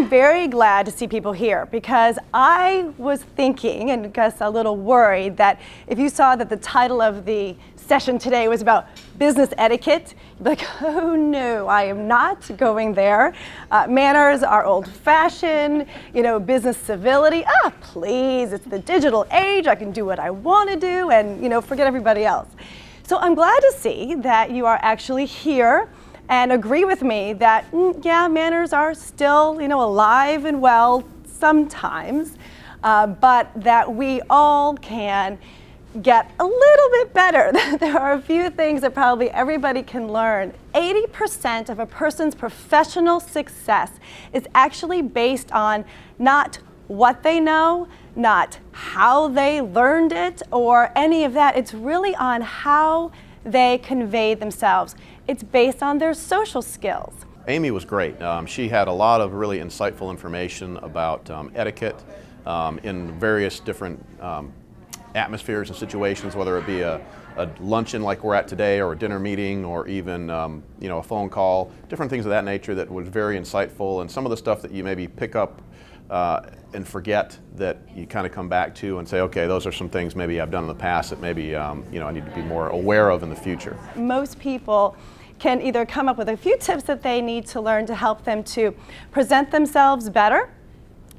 I'm very glad to see people here because I was thinking, and I guess a little worried, that if you saw that the title of the session today was about business etiquette, you'd be like, oh no, I am not going there. Manners are old-fashioned, business civility. Please, it's the digital age. I can do what I want to do and, forget everybody else. So I'm glad to see that you are actually here and agree with me that, yeah, manners are still, alive and well sometimes, but that we all can get a little bit better. There are a few things that probably everybody can learn. 80% of a person's professional success is actually based on not what they know, not how they learned it, or any of that. It's really on how they convey themselves. It's based on their social skills. Aimee was great. She had a lot of really insightful information about etiquette in various different atmospheres and situations, whether it be a luncheon like we're at today, or a dinner meeting, or even a phone call, different things of that nature that was very insightful, and some of the stuff that you maybe pick up and forget that you kind of come back to and say, okay, those are some things maybe I've done in the past that maybe I need to be more aware of in the future. Most people can either come up with a few tips that they need to learn to help them to present themselves better,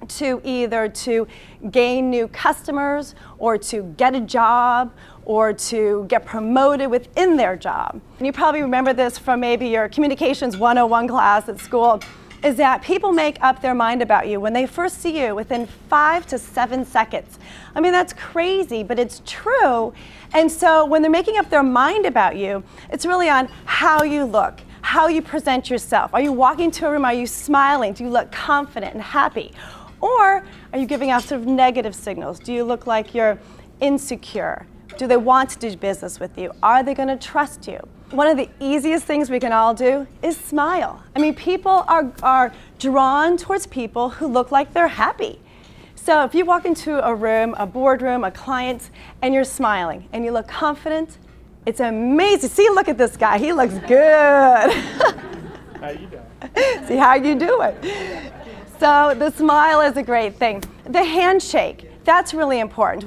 to either to gain new customers, or to get a job, or to get promoted within their job. And you probably remember this from maybe your Communications 101 class at school, is that people make up their mind about you when they first see you within 5 to 7 seconds. I mean, that's crazy, but it's true. And so when they're making up their mind about you, it's really on how you look, how you present yourself. Are you walking into a room, are you smiling? Do you look confident and happy? Or are you giving out sort of negative signals? Do you look like you're insecure? Do they want to do business with you? Are they going to trust you? One of the easiest things we can all do is smile. I mean, people are drawn towards people who look like they're happy. So if you walk into a room, a boardroom, a client, and you're smiling and you look confident, it's amazing. See, look at this guy. He looks good. How you doing? See how you do it. So the smile is a great thing. The handshake, that's really important.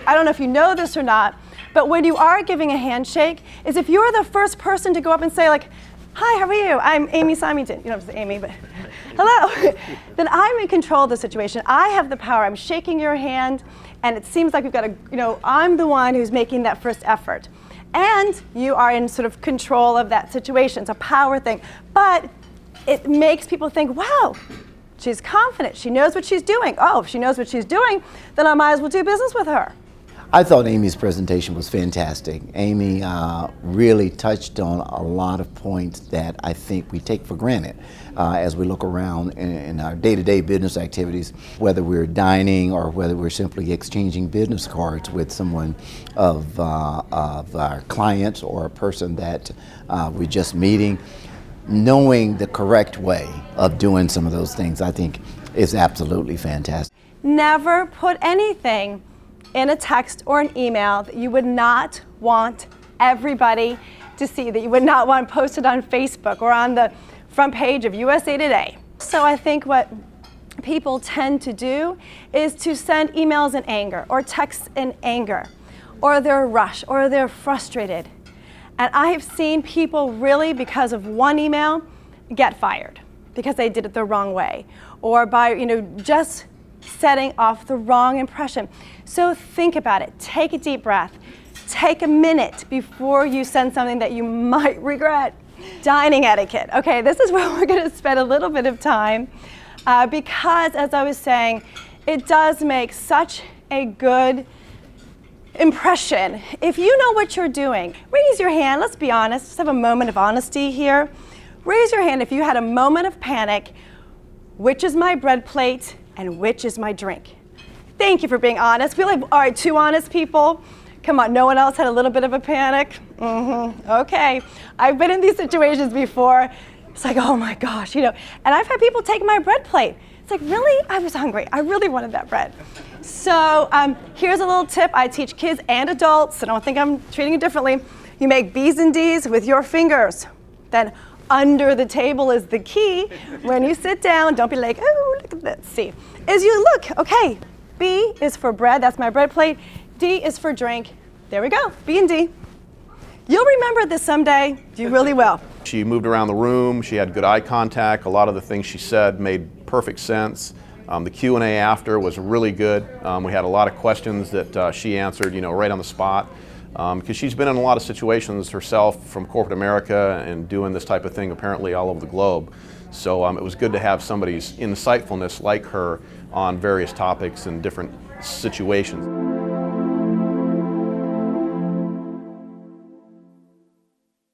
I don't know if you know this or not, but when you are giving a handshake, is if you're the first person to go up and say like, hi, how are you? I'm Aimee Symington. You don't have to say Amy, but hello. Then I'm in control of the situation. I have the power. I'm shaking your hand, and it seems like we've got I'm the one who's making that first effort. And you are in sort of control of that situation. It's a power thing. But it makes people think, wow, she's confident. She knows what she's doing. Oh, if she knows what she's doing, then I might as well do business with her. I thought Aimee's presentation was fantastic. Aimee really touched on a lot of points that I think we take for granted as we look around in our day-to-day business activities, whether we're dining or whether we're simply exchanging business cards with someone of our clients or a person that we're just meeting. Knowing the correct way of doing some of those things, I think, is absolutely fantastic. Never put anything in a text or an email that you would not want everybody to see, that you would not want posted on Facebook or on the front page of USA Today. So I think what people tend to do is to send emails in anger or texts in anger, or they're rushed or they're frustrated. And I have seen people really, because of one email, get fired because they did it the wrong way, or by just setting off the wrong impression. So think about it. Take a deep breath. Take a minute before you send something that you might regret. Dining etiquette. Okay, this is where we're going to spend a little bit of time because, as I was saying, it does make such a good impression. If you know what you're doing, raise your hand. Let's be honest. Let's have a moment of honesty here. Raise your hand if you had a moment of panic. Which is my bread plate and which is my drink? Thank you for being honest. All right, 2 honest people. Come on, no one else had a little bit of a panic? Okay. I've been in these situations before. It's like, oh my gosh, and I've had people take my bread plate. It's like, really? I was hungry. I really wanted that bread. So here's a little tip. I teach kids and adults, so don't think I'm treating it differently. You make B's and D's with your fingers. Then under the table is the key. When you sit down, don't be like, oh, look at that. C is you look, okay. B is for bread, that's my bread plate. D is for drink. There we go, B and D. You'll remember this someday, you really will. She moved around the room, she had good eye contact, a lot of the things she said made perfect sense. The Q&A after was really good. We had a lot of questions that she answered, right on the spot. Because she's been in a lot of situations herself from corporate America and doing this type of thing apparently all over the globe. So it was good to have somebody's insightfulness like her on various topics and different situations.